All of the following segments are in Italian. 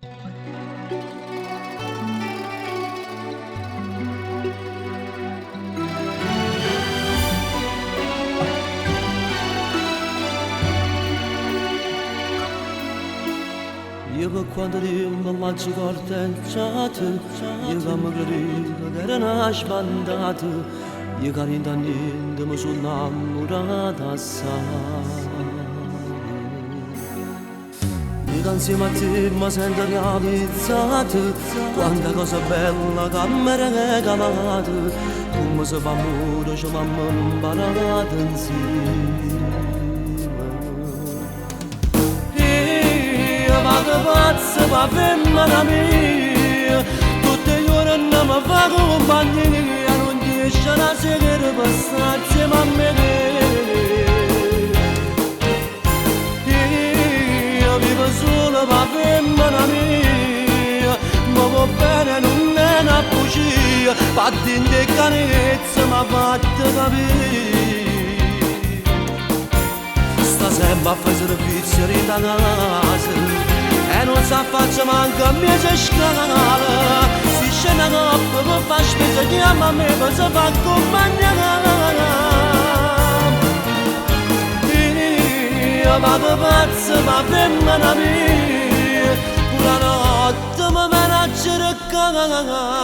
Io quando mi lancio corteggiato, io che mi credo che era una sbandata, io che niente mi sono innamorata assai. Io che insieme a te mi sento realizzata, quanta cosa bella che mi hai regalato, come si fa amore ci abbiamo imparato insieme. Vado pazzo per femmina mia, tutte le ore non mi fa compagnia, non riesce a sedere per stare insieme a me. Io vivo solo per femmina mia, ma va bene non è una bugia, fatti di carezza mi ha fatto capire. Sta sempre a fare servizio in casa e non sa faccia manca a me se scala. Si scende troppo per far spesa, chiama a me per si fa accompagnare. Io vado pazzo per femmina mia, pure notte mi viene a cercare.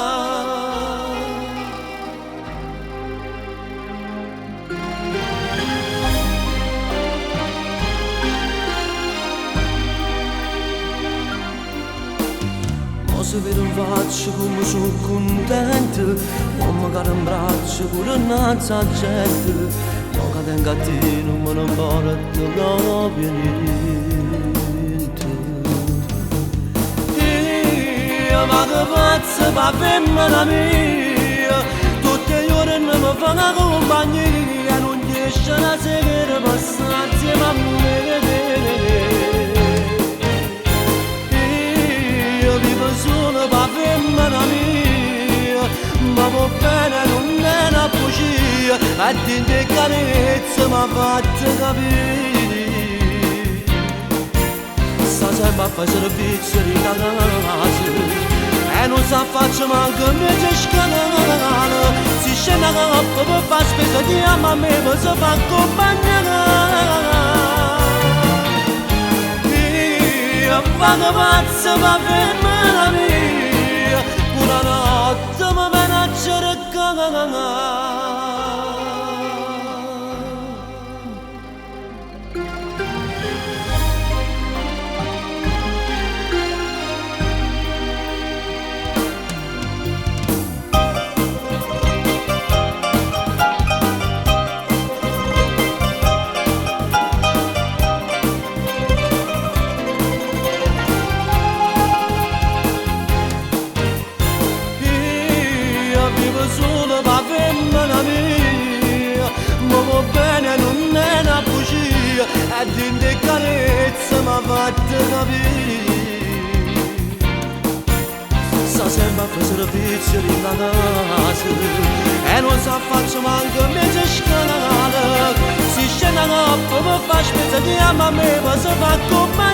Se vedo in faccia come sono contento, o magari in braccio pure innanzi a gente, io che tengo a te non me ne importa proprio niente. Io vado pazzo per femmina mia, tutte le ore non mi fa una compagnia, non riesce a sedere per stare insieme a me. Solo per femmina mia, ma va bene non è una bugia, e di carezza mi ha fatto capire. Sta sempre a fare servizio in casa e non sa faccia manca mezzo scala. Si scende a coppa per far spesa, chiama a me per si fa accompagnare. Vado pazzo per femmina mia, pure notte mi viene a cercare. Solo per femmina mia, ma va bene non è una bugia, e di carezza mi ha fatto capire. Sta sempre a fare servizio in casa e non sa faccia manca mezzo scala. Si scende a coppa per far spesa, chiama a me per si fa accompagnare.